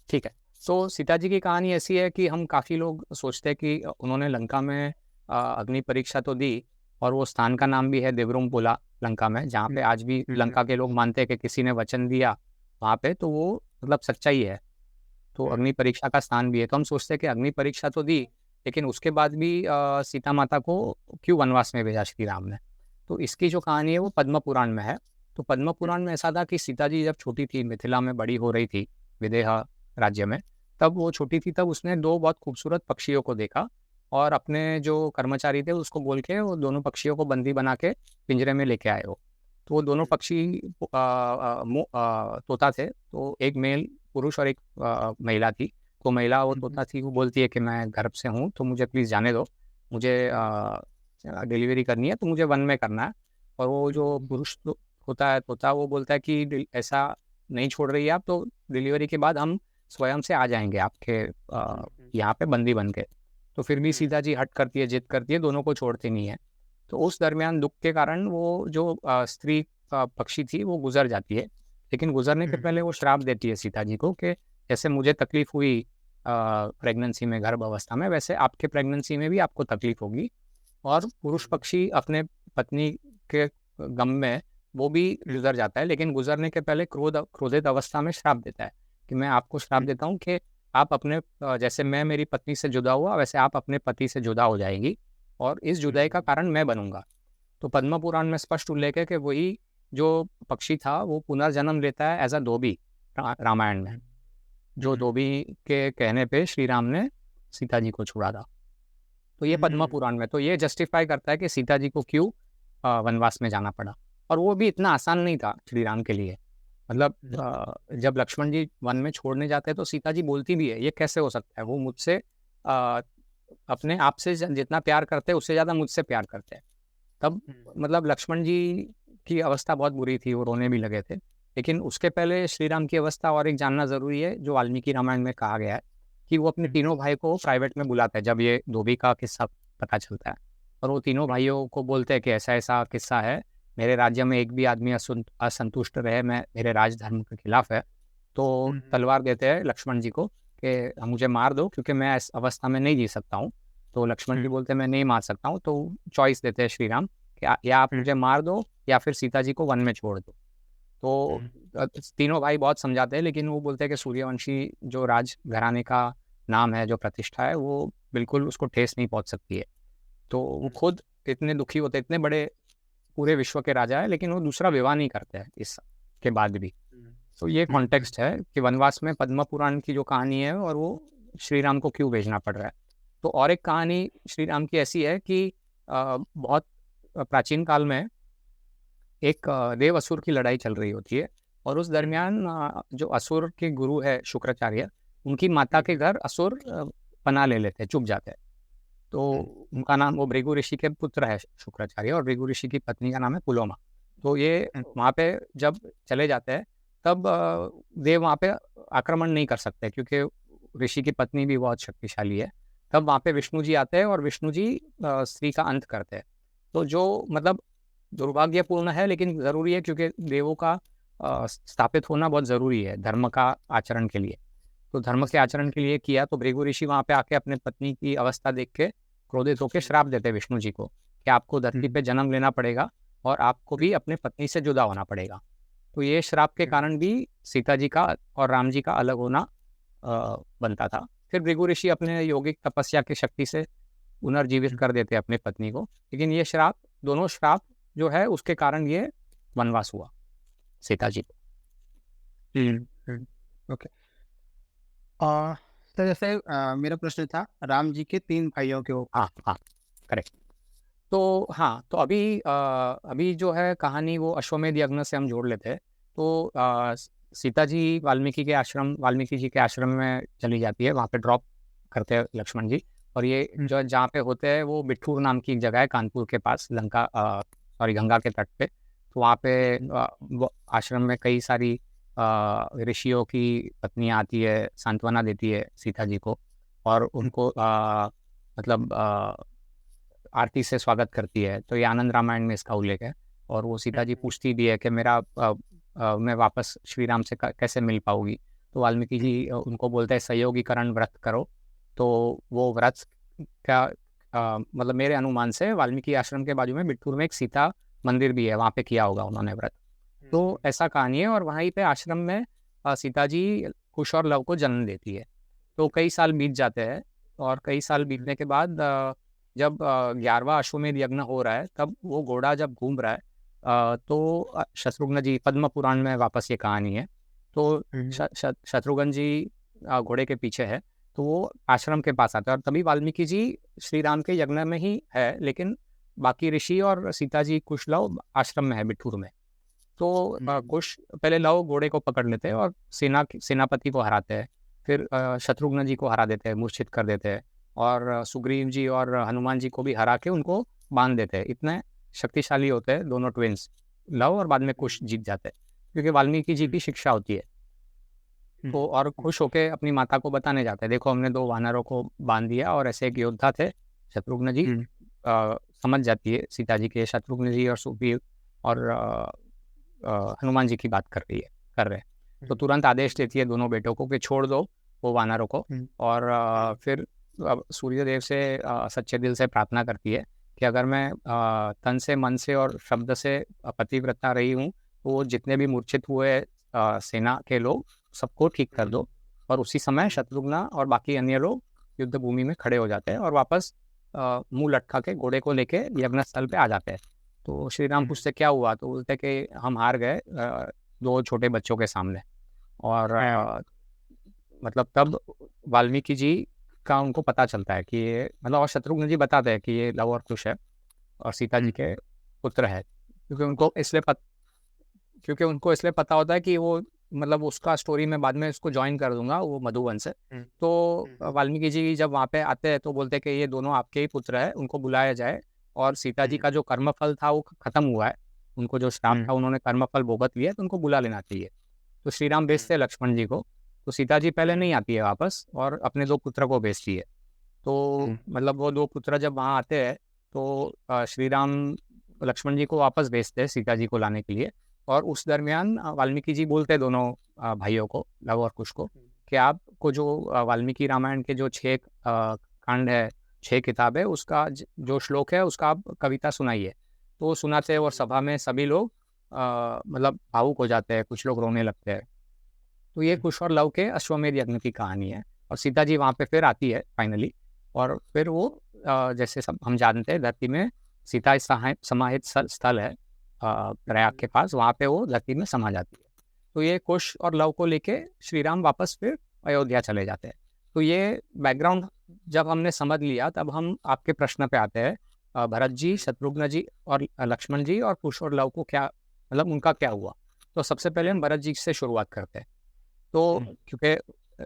S2: ठीक है। तो सीता जी की कहानी ऐसी है कि हम काफ़ी लोग सोचते हैं कि उन्होंने लंका में अग्नि परीक्षा तो दी, और वो स्थान का नाम भी है देवरुमपोला लंका में, जहाँ पे आज भी लंका के लोग मानते हैं कि किसी ने वचन दिया वहाँ पे, तो वो मतलब सच्चाई है। तो अग्नि परीक्षा का स्थान भी है। तो हम सोचते हैं कि अग्नि परीक्षा तो दी, लेकिन उसके बाद भी सीता माता को क्यों वनवास में भेजा श्री राम ने? तो इसकी जो कहानी है वो पद्म पुराण में है। तो पद्म पुराण में ऐसा था कि सीता जी जब छोटी थी, मिथिला में बड़ी हो रही थी, विदेह राज्य में, तब वो छोटी थी, तब उसने 2 बहुत खूबसूरत पक्षियों को देखा, और अपने जो कर्मचारी थे उसको बोल के वो दोनों पक्षियों को बंदी बना के पिंजरे में लेके आए हो। तो वो दोनों पक्षी तोता थे। तो एक मेल पुरुष और एक महिला थी। तो महिला वो तोता थी, वो बोलती है कि मैं गर्भ से हूँ, तो मुझे प्लीज़ जाने दो, मुझे डिलीवरी करनी है, तो मुझे वन में करना है। और वो जो पुरुष होता है तोता, वो बोलता है कि ऐसा नहीं छोड़ रही है आप, तो डिलीवरी के बाद हम स्वयं से आ जाएंगे आपके यहाँ पे बंदी बन के। तो फिर भी सीता जी हट करती है, जिद करती है, दोनों को छोड़ती नहीं है। तो उस दरमियान दुख के कारण वो जो स्त्री पक्षी थी वो गुजर जाती है। लेकिन गुजरने के पहले वो श्राप देती है सीता जी को कि जैसे मुझे तकलीफ हुई प्रेगनेंसी में, गर्भ अवस्था में, वैसे आपके प्रेगनेंसी में भी आपको तकलीफ होगी। और पुरुष पक्षी अपने पत्नी के गम में वो भी गुजर जाता है, लेकिन गुजरने के पहले क्रोधित अवस्था में श्राप देता है कि मैं आपको श्राप देता हूँ कि आप अपने जैसे मैं मेरी पत्नी से जुदा हुआ, वैसे आप अपने पति से जुदा हो जाएगी, और इस जुदाई का कारण मैं बनूंगा। तो पद्म पुराण में स्पष्ट उल्लेख है कि वही जो पक्षी था वो पुनर्जन्म लेता है एज अ धोबी रामायण में, जो धोबी के कहने पे श्री राम ने सीता जी को छुड़ा था। तो ये पद्म
S1: हम्म,
S2: पुराण में, तो ये जस्टिफाई करता है कि सीता जी को क्यों वनवास में जाना पड़ा। और वो भी इतना आसान नहीं था श्री राम के लिए। मतलब जब लक्ष्मण जी वन में छोड़ने जाते हैं तो सीता जी बोलती भी है, ये कैसे हो सकता है, वो मुझसे अ, अपने आप से जितना प्यार करते हैं उससे ज़्यादा मुझसे प्यार करते हैं। तब मतलब लक्ष्मण जी की अवस्था बहुत बुरी थी, वो रोने भी लगे थे। लेकिन उसके पहले श्री राम की अवस्था और एक जानना ज़रूरी है, जो वाल्मीकि रामायण में कहा गया है कि वो अपने तीनों भाई को प्राइवेट में बुलाते हैं जब ये धोबी का किस्सा पता चलता है। और वो तीनों भाइयों को बोलते हैं कि ऐसा ऐसा किस्सा है, मेरे राज्य में एक भी आदमी असंतुष्ट रहे, मैं मेरे राजधर्म के खिलाफ है, तो तलवार देते हैं लक्ष्मण जी को कि मुझे मार दो क्योंकि मैं इस अवस्था में नहीं जी सकता हूँ। तो लक्ष्मण जी बोलते हैं मैं नहीं मार सकता हूँ। तो चॉइस देते हैं श्री राम कि या आप मुझे मार दो या फिर सीता जी को वन में छोड़ दो। तो तीनों भाई बहुत समझाते हैं, लेकिन वो बोलते हैं कि सूर्यवंशी जो राज घराने का नाम है, जो प्रतिष्ठा है, वो बिल्कुल उसको ठेस नहीं पहुंच सकती है। तो वो खुद इतने दुखी होते, इतने बड़े पूरे विश्व के राजा है, लेकिन वो दूसरा विवाह नहीं करते हैं इस के बाद भी। तो ये कॉन्टेक्स्ट है कि वनवास में पद्म पुराण की जो कहानी है और वो श्री राम को क्यों भेजना पड़ रहा है। तो और एक कहानी श्री राम की ऐसी है कि बहुत प्राचीन काल में एक देव असुर की लड़ाई चल रही होती है, और उस दरमियान जो असुर के गुरु है शुक्राचार्य, उनकी माता के घर असुर पनाह ले लेते हैं, चुप जाते हैं। तो उनका नाम, वो भृगु ऋषि के पुत्र है शुक्राचार्य, और भृगु ऋषि की पत्नी का नाम है पुलोमा। तो ये वहाँ पे जब चले जाते हैं तब देव वहाँ पे आक्रमण नहीं कर सकते क्योंकि ऋषि की पत्नी भी बहुत शक्तिशाली है। तब वहाँ पे विष्णु जी आते हैं और विष्णु जी स्त्री का अंत करते हैं। तो जो मतलब दुर्भाग्यपूर्ण है लेकिन ज़रूरी है, क्योंकि देवों का स्थापित होना बहुत ज़रूरी है धर्म का आचरण के लिए। तो धर्म के आचरण के लिए किया, तो भृगु ऋषि वहाँ पे आके अपने पत्नी की अवस्था देख के क्रोधित होकर श्राप देते विष्णु जी को कि आपको धरती पे जन्म लेना पड़ेगा और आपको भी अपने पत्नी से जुदा होना पड़ेगा। तो ये श्राप के कारण भी सीता जी का और राम जी का अलग होना बनता था। फिर भृगु ऋषि अपने यौगिक तपस्या की शक्ति से पुनर्जीवित कर देते अपने पत्नी को, लेकिन ये श्राप, दोनों श्राप जो है उसके कारण ये वनवास हुआ सीता जी को।
S1: ओके। तो जैसे मेरा प्रश्न था राम जी के 3 भाइयों के ऊपर।
S2: हाँ हाँ, करेक्ट। तो हाँ, तो अभी जो है कहानी वो अश्वमेध यज्ञ से हम जोड़ लेते हैं। तो सीता जी वाल्मीकि जी के आश्रम में चली जाती है, वहाँ पे ड्रॉप करते हैं लक्ष्मण जी। और ये जो जहाँ पे होते हैं वो बिठूर नाम की एक जगह है कानपुर के पास, गंगा के तट पे। तो वहाँ पे वो आश्रम में कई सारी ऋषियों की पत्नियाँ आती है, सांत्वना देती है सीता जी को, और उनको मतलब आरती से स्वागत करती है। तो ये आनंद रामायण में इसका उल्लेख है। और वो सीता जी पूछती भी है कि मैं वापस श्री राम से कैसे मिल पाऊंगी। तो वाल्मीकि जी उनको बोलते हैं सहयोगीकरण व्रत करो। तो वो व्रत का मतलब मेरे अनुमान से वाल्मीकि आश्रम के बाजू में बिठूर में एक सीता मंदिर भी है, वहाँ पे किया होगा उन्होंने व्रत। तो ऐसा कहानी है। और वहीं पे आश्रम में सीता जी कुश और लव को जन्म देती है। तो कई साल बीत जाते हैं, और कई साल बीतने के बाद जब 11वां अश्वमेध यज्ञ हो रहा है, तब वो घोड़ा जब घूम रहा है तो शत्रुघ्न जी, पद्म पुराण में वापस ये कहानी है। तो शत्रुघ्न जी घोड़े के पीछे है, तो वो आश्रम के पास आते हैं। और तभी वाल्मीकि जी श्री राम के यज्ञ में ही है, लेकिन बाकी ऋषि और सीता जी कुशलव आश्रम में है बिठूर में। तो कुश पहले लव घोड़े को पकड़ लेते हैं और सेनापति को हराते हैं। फिर शत्रुघ्न जी को हरा देते हैं, मूर्छित कर देते हैं, और सुग्रीव जी और हनुमान जी को भी हरा के उनको बांध देते हैं। इतने शक्तिशाली होते हैं दोनों ट्विंस, लव और बाद में कुश जीत जाते हैं, क्योंकि वाल्मीकि जी की शिक्षा होती है। तो और खुश होके अपनी माता को बताने जाते हैं, देखो हमने 2 वानरों को बांध दिया, और ऐसे एक योद्धा थे शत्रुघ्न जी। समझ जाती है सीता जी के शत्रुघ्न जी और सुग्रीव और हनुमान जी की बात कर रहे हैं। तो तुरंत आदेश देती है दोनों बेटों को कि छोड़ दो वो वानरों को। और फिर सूर्यदेव से सच्चे दिल से प्रार्थना करती है कि अगर मैं तन से, मन से और शब्द से पतिव्रता रही हूँ, तो वो जितने भी मूर्छित हुए सेना के लोग सबको ठीक कर दो। और उसी समय शत्रुघ्न और बाकी अन्य लोग युद्ध भूमि में खड़े हो जाते हैं और वापस मुंह लटका के घोड़े को लेके यज्ञ स्थल पे आ जाते हैं। तो श्री राम पूछते क्या हुआ, तो बोलते कि हम हार गए 2 छोटे बच्चों के सामने। और मतलब तब वाल्मीकि जी का उनको पता चलता है कि ये मतलब, और शत्रुघ्न जी बताते हैं कि ये लव और कुश है और सीता जी के पुत्र है, क्योंकि उनको इसलिए पता होता है कि वो मतलब उसका स्टोरी में बाद में इसको ज्वाइन कर दूंगा वो मधुवन से। तो वाल्मीकि जी जब वहाँ पे आते हैं तो बोलते हैं कि ये दोनों आपके ही पुत्र है, उनको बुलाया जाए, और सीता जी का जो कर्मफल था वो खत्म हुआ है, उनको जो श्राप था उन्होंने कर्मफल भुगत लिया, तो उनको बुला लेना चाहिए। तो श्री राम भेजते हैं लक्ष्मण जी को, तो सीता जी पहले नहीं आती है वापस और अपने 2 पुत्र को भेजती है। तो मतलब वो 2 पुत्र जब वहाँ आते हैं तो श्री राम लक्ष्मण जी को वापस भेजते हैं सीता जी को लाने के लिए। और उस दरमियान वाल्मीकि जी बोलते हैं दोनों भाइयों को, लव और कुश को, कि आपको जो वाल्मीकि रामायण के जो 6 कांड है, 6 किताब है, उसका जो श्लोक है उसका आप कविता सुनाइए। तो वो सुनाते हैं और सभा में सभी लोग मतलब भावुक हो जाते हैं, कुछ लोग रोने लगते हैं। तो ये कुश और लव के अश्वमेध यज्ञ की कहानी है। और सीता जी वहाँ पे फिर आती है फाइनली, और फिर वो जैसे सब हम जानते हैं धरती में सीता समाहित स्थल है प्रयाग के पास, वहाँ पे वो धरती में समा जाती है। तो ये कुश और लव को लेके श्री राम वापस फिर अयोध्या चले जाते हैं। तो ये बैकग्राउंड जब हमने समझ लिया तब हम आपके प्रश्न पे आते हैं, भरत जी, शत्रुघ्न जी और लक्ष्मण जी और कुश और लव को क्या मतलब उनका क्या हुआ। तो सबसे पहले हम भरत जी से शुरुआत करते हैं। तो क्योंकि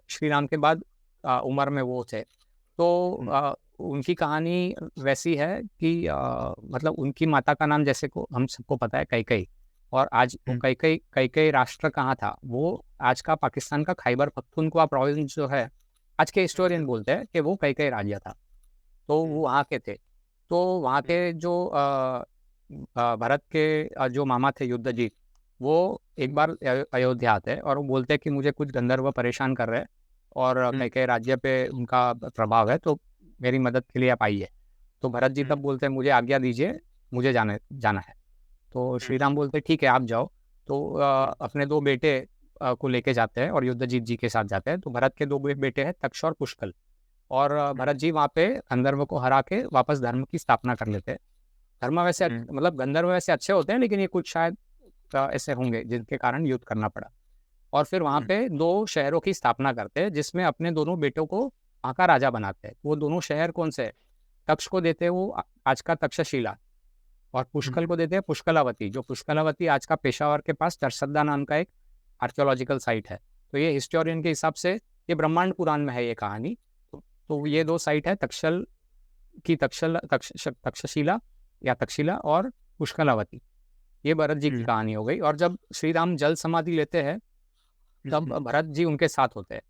S2: श्री राम के बाद उम्र में वो थे, तो उनकी कहानी वैसी है कि मतलब उनकी माता का नाम जैसे को हम सबको पता है कैकई, और आज वो कैकई राष्ट्र कहाँ था, वो आज का पाकिस्तान का खैबर पख्तूनख्वा प्रोविंस जो है, आज के हिस्टोरियन बोलते हैं कि वो कैकई राज्य था, तो वो वहाँ के थे। तो वहाँ के जो भरत के जो मामा थे युद्धजीत, वो एक बार अयोध्या आते हैं और वो बोलते हैं कि मुझे कुछ गंधर्व परेशान कर रहे हैं और कैकई राज्य पे उनका प्रभाव है, तो मेरी मदद के लिए आप आइए। तो भरत जी तब बोलते हैं मुझे आज्ञा दीजिए, मुझे जाना है। तो श्री राम बोलते हैं ठीक है आप जाओ। तो अपने 2 बेटे को लेके जाते हैं और युद्धजीत जी के साथ जाते हैं। तो भरत के 2 बेटे हैं तक्ष और पुष्कल, और भरत जी वहाँ पे गंधर्व को हरा के वापस धर्म की स्थापना कर लेते हैं। धर्म वैसे मतलब गंधर्व वैसे अच्छे होते हैं, लेकिन ये कुछ शायद ऐसे होंगे जिनके कारण युद्ध करना पड़ा। और फिर वहाँ पे 2 शहरों की स्थापना करते हैं, जिसमें अपने दोनों बेटों को वहाँ का राजा बनाते हैं। वो दोनों शहर कौन से हैं? तक्ष को देते हैं वो आज का तक्षशिला, और पुष्कल को देते हैं पुष्कलावती, जो पुष्कलावती आज का पेशावर के पास चरसद्दा नाम का एक आर्कियोलॉजिकल साइट है। तो ये हिस्टोरियन के हिसाब से ये ब्रह्मांड पुराण में है ये कहानी। तो ये 2 साइट है, तक्षशिला या तक्षशिला और पुष्कलावती। ये भरत जी की कहानी हो गई। और जब श्री राम जल समाधि लेते हैं तब भरत जी उनके साथ होते हैं,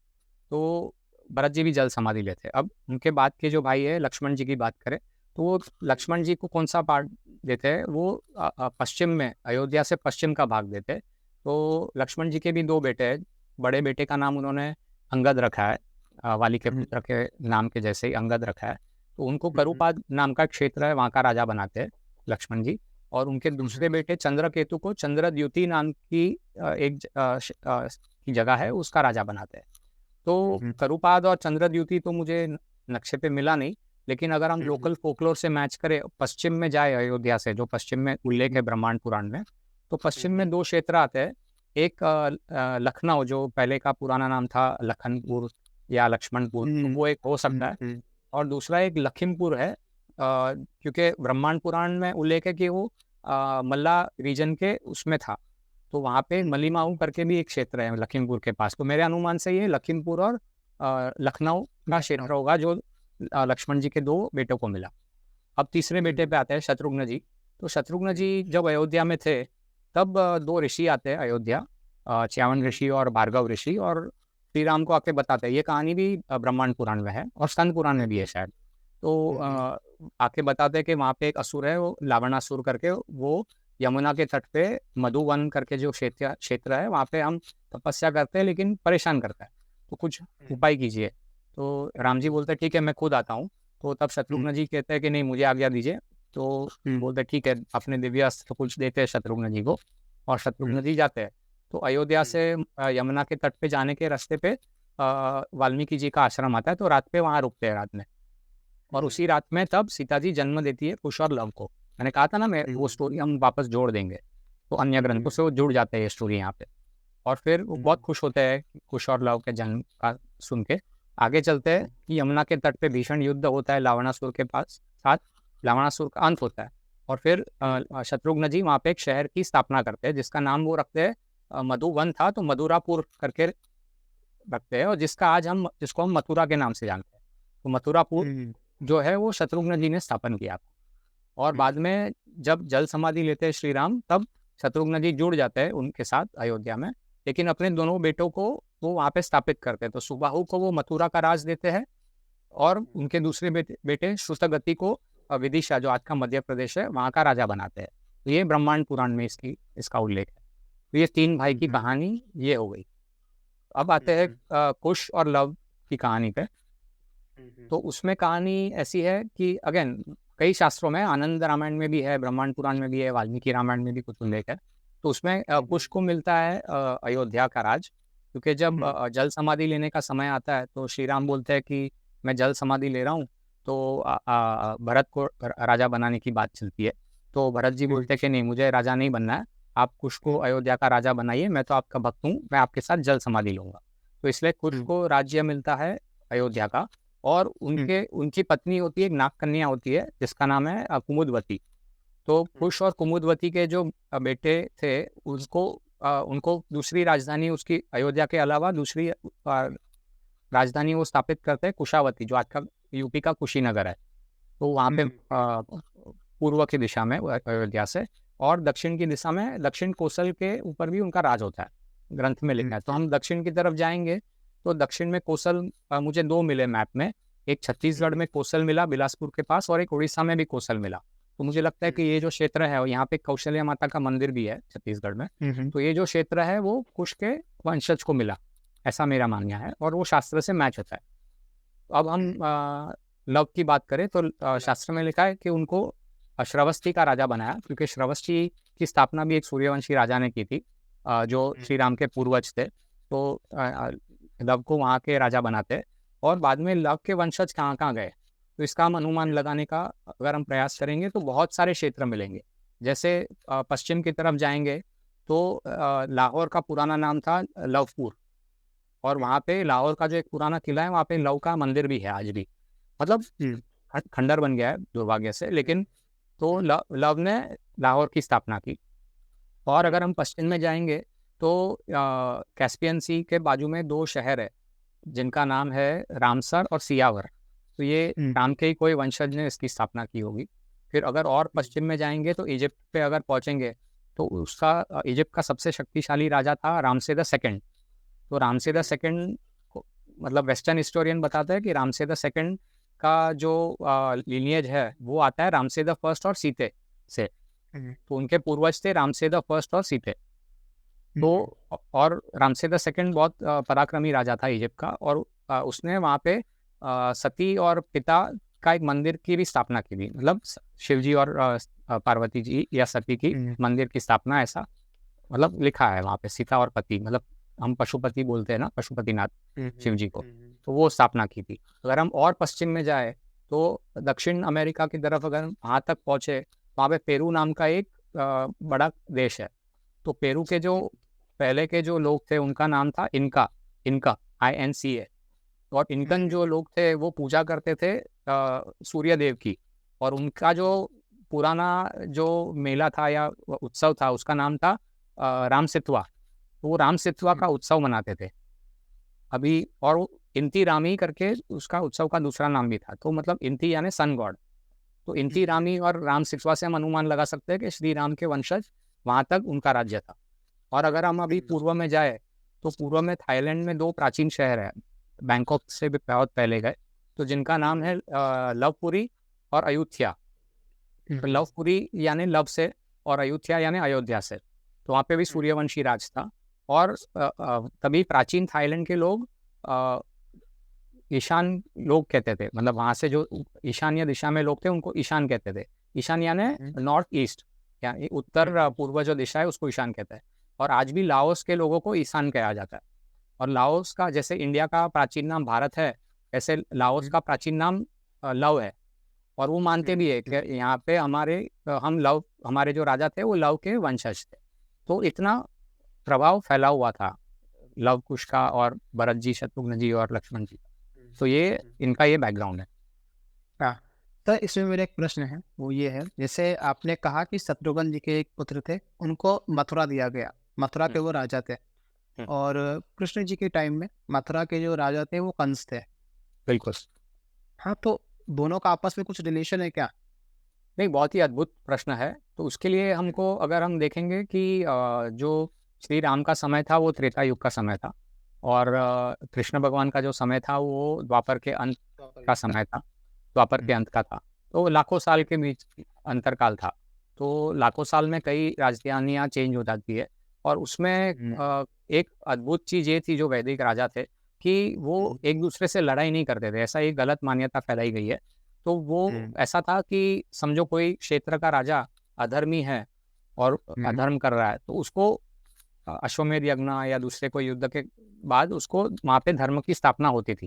S2: तो भरत जी भी जल समाधि लेते हैं। अब उनके बाद के जो भाई है लक्ष्मण जी की बात करें, तो वो लक्ष्मण जी को कौन सा पार्ट देते हैं, वो पश्चिम में, अयोध्या से पश्चिम का भाग देते हैं। तो लक्ष्मण जी के भी 2 बेटे हैं। बड़े बेटे का नाम उन्होंने अंगद रखा है, वाली के पुत्र के नाम के जैसे ही अंगद रखा है। तो उनको करूपाद नाम का क्षेत्र है, वहाँ का राजा बनाते हैं लक्ष्मण जी। और उनके दूसरे बेटे चंद्रकेतु को चंद्रद्युति नाम की एक की जगह है, उसका राजा बनाते हैं। तो करूपाद और चंद्रद्युति तो मुझे नक्शे पे मिला नहीं, लेकिन अगर हम लोकल फोकलोर से मैच करें, पश्चिम में जाए अयोध्या से, जो पश्चिम में उल्लेख है ब्रह्मांड पुराण में, तो पश्चिम में 2 क्षेत्र आते हैं। एक लखनऊ, जो पहले का पुराना नाम था लखनपुर या लक्ष्मणपुर, तो वो एक हो सकता है। और दूसरा एक लखीमपुर है, क्योंकि ब्रह्मांड पुराण में उल्लेख है कि वो मल्ला रीजन के उसमें था, तो वहाँ पे मलीमाऊ करके भी एक क्षेत्र है लखीमपुर के पास। तो मेरे अनुमान से ये लखीमपुर और लखनऊ का क्षेत्र होगा जो लक्ष्मण जी के 2 बेटों को मिला। अब तीसरे बेटे पे आते हैं शत्रुघ्न जी। तो शत्रुघ्न जी जब अयोध्या में थे तब 2 ऋषि आते हैं अयोध्या, च्यवन ऋषि और भार्गव ऋषि, और श्री राम को आके बताते हैं। ये कहानी भी ब्रह्मांड पुराण में है और स्कंद पुराण में भी है शायद। तो आके बताते हैं कि वहाँ पे एक असुर है, वो लावणासुर करके, वो यमुना के तट पे मधुवन करके जो क्षेत्र है, वहाँ पे हम तपस्या करते हैं लेकिन परेशान करता है, तो कुछ उपाय कीजिए। तो राम जी बोलते हैं ठीक है मैं खुद आता हूँ। तो तब शत्रुघ्न जी कहते हैं कि नहीं मुझे आज्ञा दीजिए। तो बोलते ठीक है, अपने दिव्य अस्त्र कुछ देते हैं शत्रुघ्न जी को, और शत्रुघ्न जी जाते हैं। तो अयोध्या से यमुना के तट पे जाने के रास्ते पे वाल्मीकि जी का आश्रम आता है, तो रात पे वहाँ रुकते हैं रात में। और उसी रात में तब सीता जी जन्म देती है कुश और लव को। मैंने कहा था ना, मैं वो स्टोरी हम वापस जोड़ देंगे, तो अन्य ग्रंथों से वो जुड़ जाते हैं ये स्टोरी यहाँ पे। और फिर वो बहुत खुश होते हैं कुश और लव के जन्म का सुन के। आगे चलते हैं कि यमुना के तट पे भीषण युद्ध होता है लावणासुर के पास साथ, लावणासुर का अंत होता है और फिर शत्रुघ्न जी वहाँ पे एक शहर की स्थापना करते हैं जिसका नाम वो रखते हैं, मधुवन था तो मधुरापुर करके रखते हैं, और जिसको हम मथुरा के नाम से जानते हैं। तो मथुरापुर जो है वो शत्रुघ्न जी ने स्थापन किया था। और बाद में जब जल समाधि लेते हैं श्री राम, तब शत्रुघ्न जी जुड़ जाते हैं उनके साथ अयोध्या में, लेकिन अपने दोनों बेटों को वो वहाँ पे स्थापित करते हैं। तो सुबाहु को वो मथुरा का राज देते हैं और उनके दूसरे बेटे श्रुतगति को विदिशा, जो आज का मध्य प्रदेश है, वहाँ का राजा बनाते हैं। तो ये ब्रह्मांड पुराण में इसका उल्लेख है। तो ये 3 भाई की कहानी ये हो गई। अब आते हैं कुश और लव की कहानी पे। तो उसमें कहानी ऐसी है कि अगेन कई शास्त्रों में, आनंद रामायण में भी है, ब्रह्मांड पुराण में भी है, वाल्मीकि रामायण में भी कुछ उल्लेख है। तो उसमें कुश को मिलता है अयोध्या का राज, क्योंकि जब जल समाधि लेने का समय आता है तो श्री राम बोलते हैं कि मैं जल समाधि ले रहा हूँ, तो भरत को राजा बनाने की बात चलती है। तो भरत जी बोलते हैं कि नहीं, मुझे राजा नहीं बनना है, आप कुश को अयोध्या का राजा बनाइए, मैं तो आपका भक्त हूँ, मैं आपके साथ जल समाधि लूंगा। तो इसलिए कुश को राज्य मिलता है अयोध्या का, और उनकी पत्नी होती है, एक नाग कन्या होती है जिसका नाम है कुमुदवती। तो कुश और कुमुदवती के जो बेटे थे उनको दूसरी राजधानी, उसकी अयोध्या के अलावा दूसरी राजधानी वो स्थापित करते हैं कुशावती, जो आज का यूपी का कुशीनगर है। तो वहाँ पे पूर्व की दिशा में अयोध्या से, और दक्षिण की दिशा में दक्षिण कोसल के ऊपर भी उनका राज होता है, ग्रंथ में लिखा है। तो हम दक्षिण की तरफ जाएंगे तो दक्षिण में कोसल मुझे 2 मिले मैप में, एक छत्तीसगढ़ में कोसल मिला बिलासपुर के पास, और एक उड़ीसा में भी कोसल मिला। तो मुझे लगता है कि ये जो क्षेत्र है, और यहाँ पे कौशल्या माता का मंदिर भी है छत्तीसगढ़ में, तो ये जो क्षेत्र है वो कुश के वंशज को मिला, ऐसा मेरा मानना है, और वो शास्त्र से मैच होता है। अब हम लव की बात करें तो शास्त्र में लिखा है कि उनको श्रवस्ती का राजा बनाया, क्योंकि श्रवस्ती की स्थापना भी एक सूर्यवंशी राजा ने की थी, जो श्री राम के पूर्वज थे। तो लव को वहाँ के राजा बनाते, और बाद में लव के वंशज कहाँ कहाँ गए, तो इसका हम अनुमान लगाने का अगर हम प्रयास करेंगे तो बहुत सारे क्षेत्र मिलेंगे। जैसे पश्चिम की तरफ जाएंगे तो लाहौर का पुराना नाम था लवपुर, और वहाँ पे लाहौर का जो एक पुराना किला है, वहाँ पे लव का मंदिर भी है आज भी, मतलब खंडर बन गया है दुर्भाग्य से, लेकिन तो लव ने लाहौर की स्थापना की। और अगर हम पश्चिम में जाएंगे तो कैस्पियन सी के बाजू में 2 शहर है जिनका नाम है रामसर और सियावर। तो ये राम के ही कोई वंशज ने इसकी स्थापना की होगी। फिर अगर और पश्चिम में जाएंगे तो इजिप्ट पे अगर पहुंचेंगे तो उसका इजिप्ट का सबसे शक्तिशाली राजा था रामसे द सेकंड। तो रामसे द सेकंड, मतलब वेस्टर्न हिस्टोरियन बताता है कि रामसे द सेकंड का जो लिनिएज है वो आता है रामसे द फर्स्ट और सीते से। तो उनके पूर्वज थे रामसे द फर्स्ट और सीते। तो और रामसे द सेकंड बहुत पराक्रमी राजा था इजिप्ट का, और उसने वहाँ पे सती और पिता का एक मंदिर की भी स्थापना की थी, मतलब शिवजी और पार्वती जी या सती की मंदिर की स्थापना, ऐसा मतलब लिखा है वहाँ पे, सीता और पति, मतलब हम पशुपति बोलते हैं ना, पशुपतिनाथ शिव जी को, तो वो स्थापना की थी। अगर हम और पश्चिम में जाए तो दक्षिण अमेरिका की तरफ अगर वहाँ तक पहुँचे, वहाँ पे पेरू नाम का एक बड़ा देश है। तो पेरू के जो पहले के जो लोग थे उनका नाम था इनका INCA, और इनकन जो लोग थे वो पूजा करते थे सूर्य देव की, और उनका जो पुराना जो मेला था या उत्सव था उसका नाम था रामसित्वा। तो वो रामसित्वा का उत्सव मनाते थे अभी, और इंती रामी करके उसका उत्सव का दूसरा नाम भी था। तो मतलब इंती यानी सन गॉड, तो इंती रामी और रामसित्वा से हम अनुमान लगा सकते हैं कि श्री राम के वंशज वहाँ तक उनका राज्य था। और अगर हम अभी पूर्व में जाए तो पूर्व में थाईलैंड में 2 प्राचीन शहर है, बैंकॉक से भी बहुत पहले गए, तो जिनका नाम है लवपुरी और अयोध्या। तो लवपुरी यानी लव से, और अयोध्या यानी अयोध्या से। तो वहाँ पे भी सूर्यवंशी राज था, और तभी प्राचीन थाईलैंड के लोग ईशान लोग कहते थे, मतलब वहाँ से जो ईशान्य दिशा में लोग थे उनको ईशान कहते थे। ईशान यानी नॉर्थ ईस्ट, या उत्तर पूर्व जो दिशा है उसको ईशान कहते हैं। और आज भी लाओस के लोगों को ईशान कहा जाता है। और लाओस का, जैसे इंडिया का प्राचीन नाम भारत है, ऐसे लाओस का प्राचीन नाम लव है। और वो मानते भी है कि यहाँ पे हमारे जो राजा थे वो लव के वंशज थे। तो इतना प्रभाव फैला हुआ था लव कुश का, और भरत जी, शत्रुघ्न जी और लक्ष्मण जी। तो ये इनका ये बैकग्राउंड है।
S1: हाँ, तो इसमें मेरा एक प्रश्न है, वो ये है, जैसे आपने कहा कि शत्रुघ्न जी के एक पुत्र थे, उनको मथुरा दिया गया, मथुरा के वो राजा थे, और कृष्ण जी के टाइम में मथुरा के जो राजा थे वो कंस थे।
S2: बिल्कुल।
S1: हाँ, तो दोनों का आपस में कुछ रिलेशन है क्या?
S2: नहीं, बहुत ही अद्भुत प्रश्न है। तो उसके लिए हमको अगर हम देखेंगे कि जो श्री राम का समय था वो त्रेता युग का समय था, और कृष्ण भगवान का जो समय था वो द्वापर के अंत का समय था, द्वापर के अंत का था। तो लाखों साल के बीच अंतरकाल था। तो लाखों साल में कई राजधानियाँ चेंज हो जाती है, और उसमें एक अद्भुत चीज़ ये थी जो वैदिक राजा थे कि वो एक दूसरे से लड़ाई नहीं करते थे। ऐसा एक गलत मान्यता फैलाई गई है। तो वो ऐसा था कि समझो कोई क्षेत्र का राजा अधर्मी है और अधर्म कर रहा है, तो उसको अश्वमेध यज्ञ या दूसरे कोई युद्ध के बाद उसको वहाँ पे धर्म की स्थापना होती थी।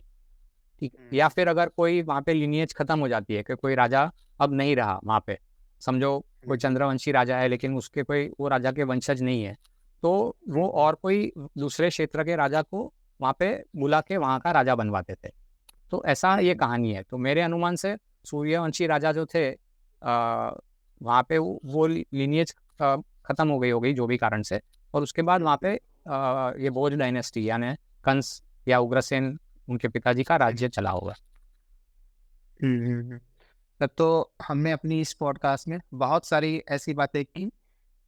S2: ठीक, या फिर अगर कोई वहाँ पे लिनिएज खत्म हो जाती है कि कोई राजा अब नहीं रहा वहाँ पे, समझो कोई चंद्रवंशी राजा है लेकिन उसके कोई वो राजा के वंशज नहीं है, तो वो और कोई दूसरे क्षेत्र के राजा को वहाँ पे बुला के वहाँ का राजा बनवाते थे। तो ऐसा ये कहानी है। तो मेरे अनुमान से सूर्यवंशी राजा जो थे वहाँ पे वो लिनिएज खत्म हो गई होगी जो भी कारण से, और उसके बाद वहाँ पे ये भोज डायनेस्टी यानी कंस या उग्रसेन उनके पिताजी का राज्य चला होगा।
S1: तब तो हमने अपनी इस पॉडकास्ट में बहुत सारी ऐसी बातें की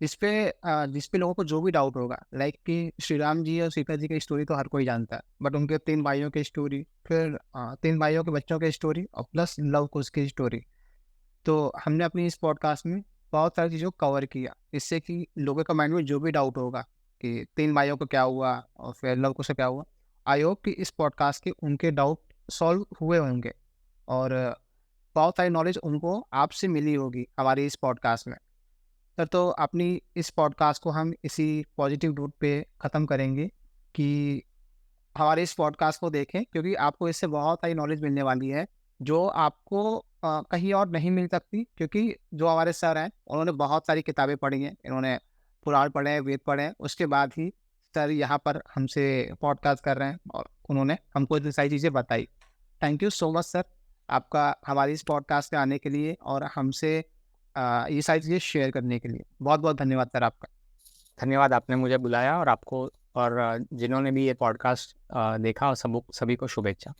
S1: जिस पे लोगों को जो भी डाउट होगा, लाइक कि श्री राम जी और सीता जी की स्टोरी तो हर कोई जानता है, बट उनके 3 भाइयों की स्टोरी, फिर 3 भाइयों के बच्चों की स्टोरी और प्लस लव कुश की स्टोरी। तो हमने अपनी इस पॉडकास्ट में बहुत सारी चीज़ों को कवर किया, इससे कि लोगों के माइंड में जो भी डाउट होगा कि 3 भाइयों को क्या हुआ और फिर लव कुश से क्या हुआ, आई होप कि इस पॉडकास्ट के उनके डाउट सॉल्व हुए होंगे, और बहुत सारी नॉलेज उनको आपसे मिली होगी हमारी इस पॉडकास्ट में। सर, तो अपनी इस पॉडकास्ट को हम इसी पॉजिटिव नोट पे ख़त्म करेंगे कि हमारे इस पॉडकास्ट को देखें, क्योंकि आपको इससे बहुत सारी नॉलेज मिलने वाली है जो आपको कहीं और नहीं मिल सकती, क्योंकि जो हमारे सर हैं उन्होंने बहुत सारी किताबें पढ़ी हैं, इन्होंने पुराण पढ़े हैं, वेद पढ़े हैं, उसके बाद ही सर यहाँ पर हमसे पॉडकास्ट कर रहे हैं और उन्होंने हमको इतनी सारी चीज़ें बताई। Thank you so much sir, आपका हमारी इस पॉडकास्ट में आने के लिए और हमसे ये सारी चीज़ें शेयर करने के लिए बहुत बहुत धन्यवाद सर आपका।
S2: धन्यवाद, आपने मुझे बुलाया, और आपको और जिन्होंने भी ये पॉडकास्ट देखा, और सभी को शुभेच्छा।